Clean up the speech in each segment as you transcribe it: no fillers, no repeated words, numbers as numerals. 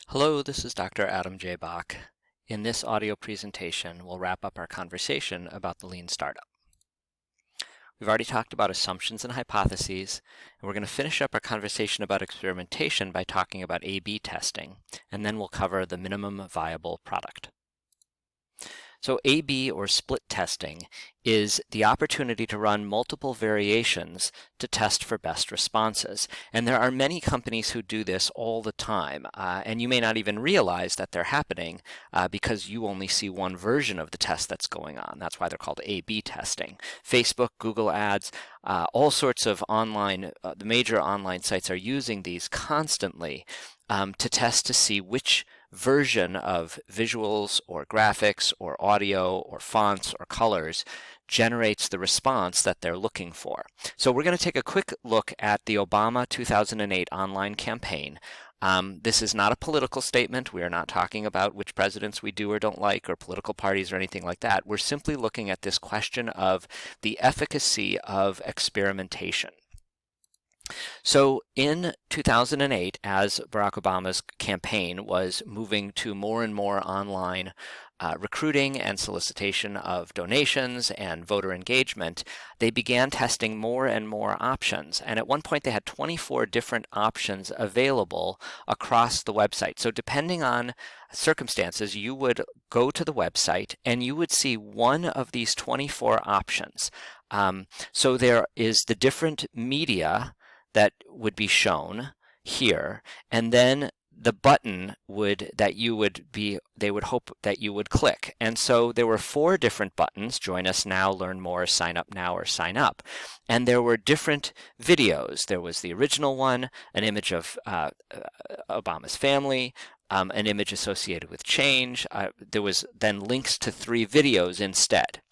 Hello, this is Dr. Adam J. Bach. In this audio presentation, we'll wrap up our conversation about the lean startup. We've already talked about assumptions and hypotheses, and we're going to finish up our conversation about experimentation by talking about A/B testing, and then we'll cover the minimum viable product. So A/B or split testing is the opportunity to run multiple variations to test for best responses. And there are many companies who do this all the time. And you may not even realize that they're happening because you only see one version of the test that's going on. That's why they're called A/B testing. Facebook, Google Ads, all sorts of online, the major online sites are using these constantly to test to see which version of visuals or graphics or audio or fonts or colors generates the response that they're looking for. So we're going to take a quick look at the Obama 2008 online campaign. This is not a political statement. We are not talking about which presidents we do or don't like or political parties or anything like that. We're simply looking at this question of the efficacy of experimentation. So in 2008, as Barack Obama's campaign was moving to more and more online recruiting and solicitation of donations and voter engagement, they began testing more and more options. And at one point, they had 24 different options available across the website. So depending on circumstances, you would go to the website and you would see one of these 24 options. So there is the different media that would be shown here, and then the button they would hope that you would click. And so there were 4 different buttons: join us now, learn more, sign up now, or sign up. And there were different videos. There was the original one, an image of Obama's family, an image associated with change. There was then links to 3 videos instead.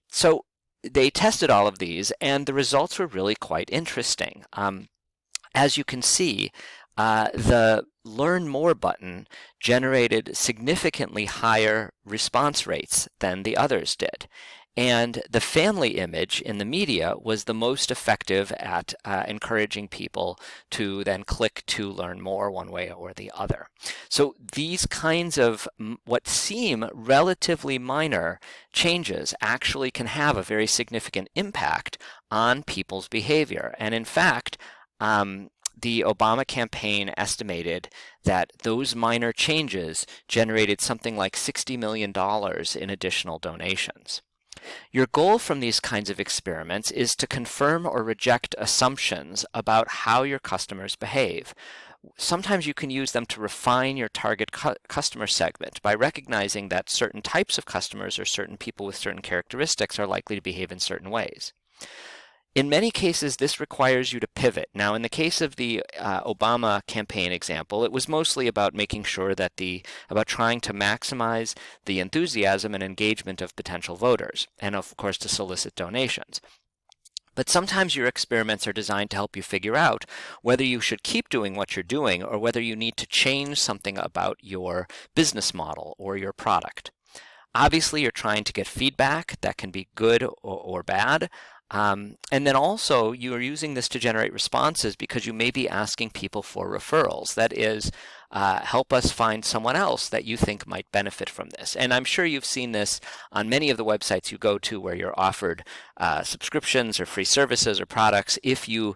So they tested all of these, and the results were really quite interesting. As you can see, the Learn More button generated significantly higher response rates than the others did. And the family image in the media was the most effective at encouraging people to then click to learn more one way or the other. So these kinds of what seem relatively minor changes actually can have a very significant impact on people's behavior. And in fact, the Obama campaign estimated that those minor changes generated something like $60 million in additional donations. Your goal from these kinds of experiments is to confirm or reject assumptions about how your customers behave. Sometimes you can use them to refine your target customer segment by recognizing that certain types of customers or certain people with certain characteristics are likely to behave in certain ways. In many cases, this requires you to pivot. Now, in the case of the Obama campaign example, it was mostly about making sure that about trying to maximize the enthusiasm and engagement of potential voters, and of course to solicit donations. But sometimes your experiments are designed to help you figure out whether you should keep doing what you're doing or whether you need to change something about your business model or your product. Obviously, you're trying to get feedback that can be good or bad. And then also you are using this to generate responses because you may be asking people for referrals. That is, help us find someone else that you think might benefit from this. And I'm sure you've seen this on many of the websites you go to where you're offered subscriptions or free services or products if you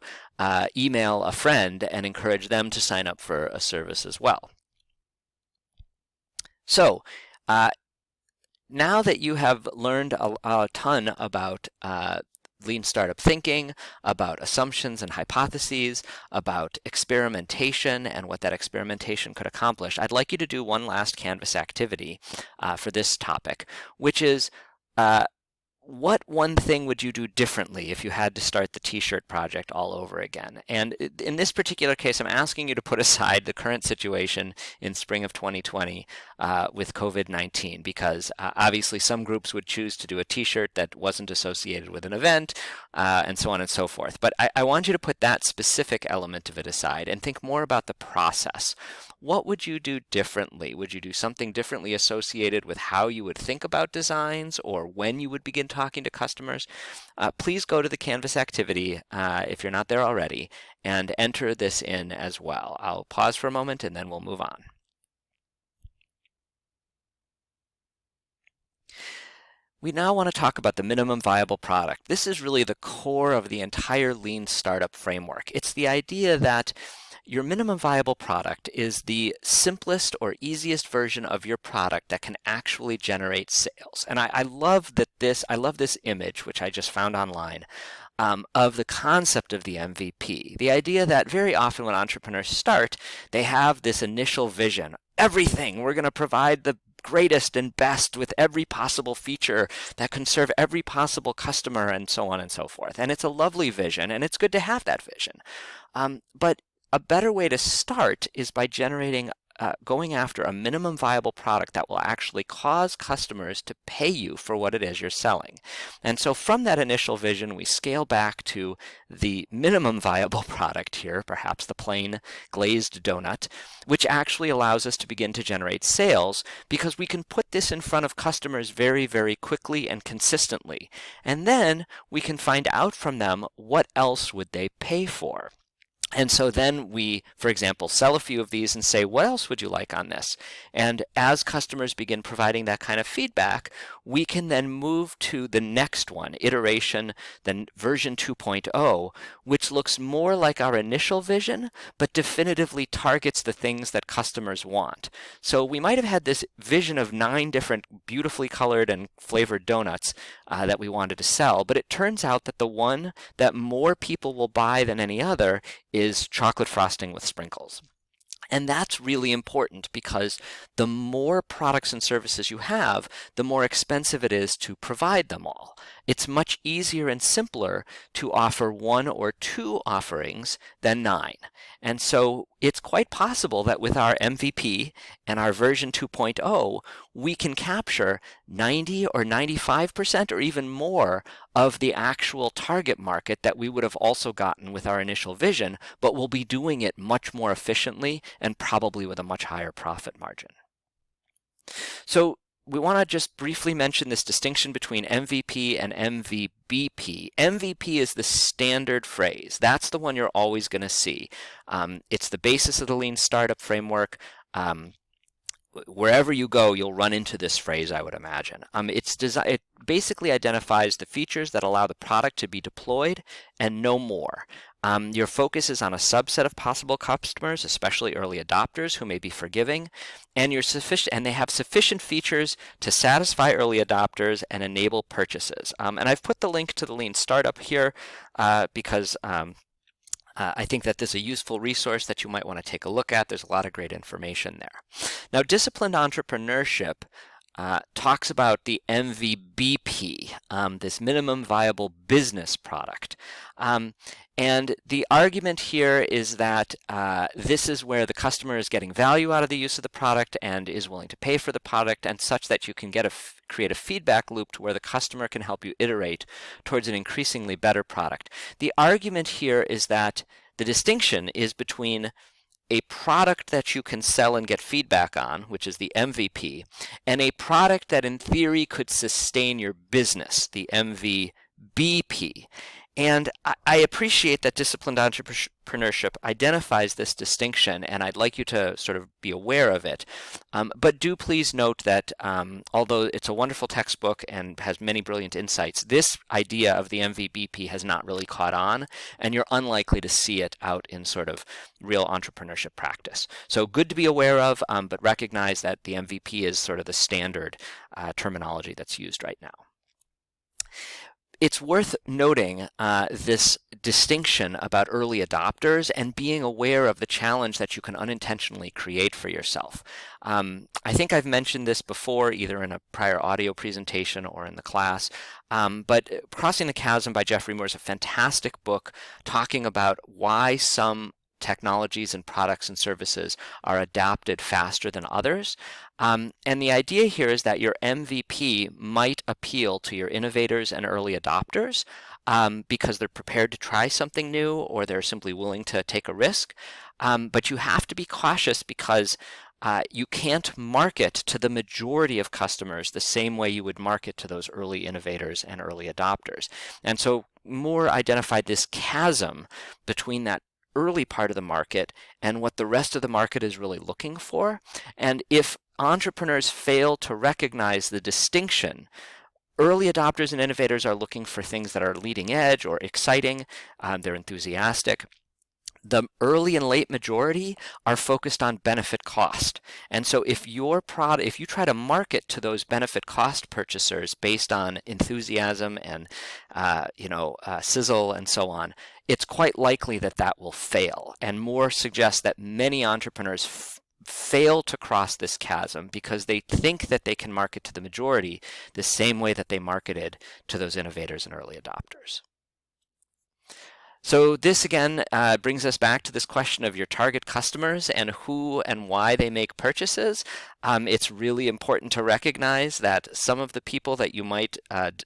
email a friend and encourage them to sign up for a service as well. So now that you have learned a ton about lean startup thinking, about assumptions and hypotheses, about experimentation and what that experimentation could accomplish, I'd like you to do one last Canvas activity for this topic, which is what one thing would you do differently if you had to start the t-shirt project all over again? And in this particular case, I'm asking you to put aside the current situation in spring of 2020 with COVID-19, because obviously some groups would choose to do a t-shirt that wasn't associated with an event, and so on and so forth. But I want you to put that specific element of it aside and think more about the process. What would you do differently? Would you do something differently associated with how you would think about designs or when you would begin talking to customers, please go to the Canvas activity if you're not there already and enter this in as well. I'll pause for a moment and then we'll move on. We now want to talk about the minimum viable product. This is really the core of the entire Lean Startup framework. It's the idea that your minimum viable product is the simplest or easiest version of your product that can actually generate sales. And I love this image, which I just found online, of the concept of the MVP. The idea that very often when entrepreneurs start, they have this initial vision. Everything, we're going to provide the greatest and best with every possible feature that can serve every possible customer, and so on and so forth. And it's a lovely vision, and it's good to have that vision. But a better way to start is by going after a minimum viable product that will actually cause customers to pay you for what it is you're selling. And so from that initial vision, we scale back to the minimum viable product here, perhaps the plain glazed donut, which actually allows us to begin to generate sales because we can put this in front of customers very, very quickly and consistently. And then we can find out from them what else would they pay for. And so then we, for example, sell a few of these and say, what else would you like on this? And as customers begin providing that kind of feedback, we can then move to the next one, iteration, then version 2.0, which looks more like our initial vision, but definitively targets the things that customers want. So we might have had this vision of 9 different beautifully colored and flavored donuts that we wanted to sell, but it turns out that the one that more people will buy than any other is chocolate frosting with sprinkles. And that's really important because the more products and services you have, the more expensive it is to provide them all. It's much easier and simpler to offer 1 or 2 offerings than 9. And so it's quite possible that with our MVP and our version 2.0, we can capture 90 or 95% or even more of the actual target market that we would have also gotten with our initial vision, but we'll be doing it much more efficiently and probably with a much higher profit margin. So we want to just briefly mention this distinction between MVP and MVBP. MVP is the standard phrase. That's the one you're always going to see. It's the basis of the Lean Startup framework. Wherever you go, you'll run into this phrase, I would imagine. It basically identifies the features that allow the product to be deployed and no more. Your focus is on a subset of possible customers, especially early adopters who may be forgiving, and they have sufficient features to satisfy early adopters and enable purchases. And I've put the link to the Lean Startup here because I think that this is a useful resource that you might want to take a look at. There's a lot of great information there. Now, disciplined entrepreneurship talks about the MVBP, this minimum viable business product. And the argument here is that this is where the customer is getting value out of the use of the product and is willing to pay for the product, and such that you can create a feedback loop to where the customer can help you iterate towards an increasingly better product. The argument here is that the distinction is between a product that you can sell and get feedback on, which is the MVP, and a product that in theory could sustain your business, the MVBP. And I appreciate that disciplined entrepreneurship identifies this distinction, and I'd like you to sort of be aware of it. But do please note that although it's a wonderful textbook and has many brilliant insights, this idea of the MVBP has not really caught on, and you're unlikely to see it out in sort of real entrepreneurship practice. So good to be aware of, but recognize that the MVP is sort of the standard terminology that's used right now. It's worth noting this distinction about early adopters and being aware of the challenge that you can unintentionally create for yourself. I think I've mentioned this before, either in a prior audio presentation or in the class, but Crossing the Chasm by Jeffrey Moore is a fantastic book talking about why some technologies and products and services are adopted faster than others. And the idea here is that your MVP might appeal to your innovators and early adopters because they're prepared to try something new or they're simply willing to take a risk. But you have to be cautious because You can't market to the majority of customers the same way you would market to those early innovators and early adopters. And so Moore identified this chasm between that early part of the market and what the rest of the market is really looking for. And if entrepreneurs fail to recognize the distinction, early adopters and innovators are looking for things that are leading edge or exciting. They're enthusiastic. The early and late majority are focused on benefit cost. And so if you try to market to those benefit cost purchasers based on enthusiasm and sizzle and so on, it's quite likely that that will fail. And Moore suggests that many entrepreneurs fail to cross this chasm because they think that they can market to the majority the same way that they marketed to those innovators and early adopters. So this again brings us back to this question of your target customers and who and why they make purchases. It's really important to recognize that some of the people that you might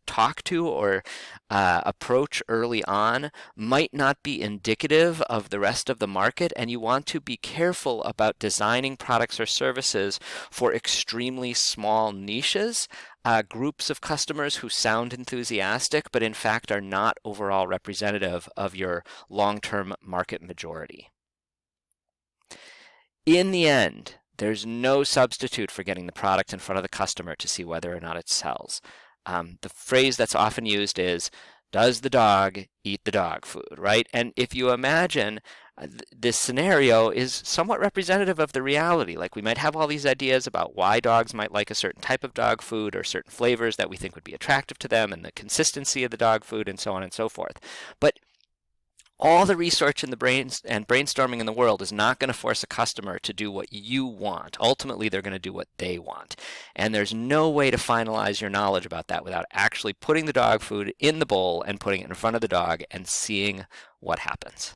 talk to or approach early on might not be indicative of the rest of the market, and you want to be careful about designing products or services for extremely small niches. Groups of customers who sound enthusiastic, but in fact are not overall representative of your long-term market majority. In the end, there's no substitute for getting the product in front of the customer to see whether or not it sells. The phrase that's often used is, does the dog eat the dog food, right? And if you imagine this scenario is somewhat representative of the reality. Like we might have all these ideas about why dogs might like a certain type of dog food or certain flavors that we think would be attractive to them and the consistency of the dog food and so on and so forth. But all the research in the brains and brainstorming in the world is not going to force a customer to do what you want. Ultimately, they're going to do what they want. And there's no way to finalize your knowledge about that without actually putting the dog food in the bowl and putting it in front of the dog and seeing what happens.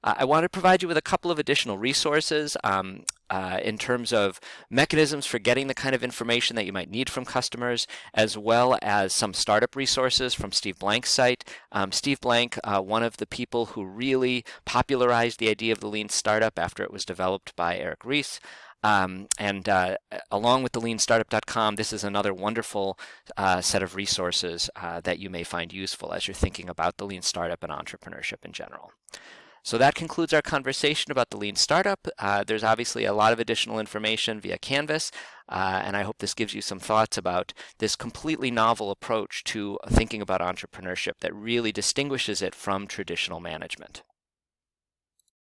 I want to provide you with a couple of additional resources in terms of mechanisms for getting the kind of information that you might need from customers, as well as some startup resources from Steve Blank's site. Steve Blank, one of the people who really popularized the idea of the lean startup after it was developed by Eric Ries. Along with the leanstartup.com, this is another wonderful set of resources that you may find useful as you're thinking about the lean startup and entrepreneurship in general. So that concludes our conversation about the Lean Startup. There's obviously a lot of additional information via Canvas, and I hope this gives you some thoughts about this completely novel approach to thinking about entrepreneurship that really distinguishes it from traditional management.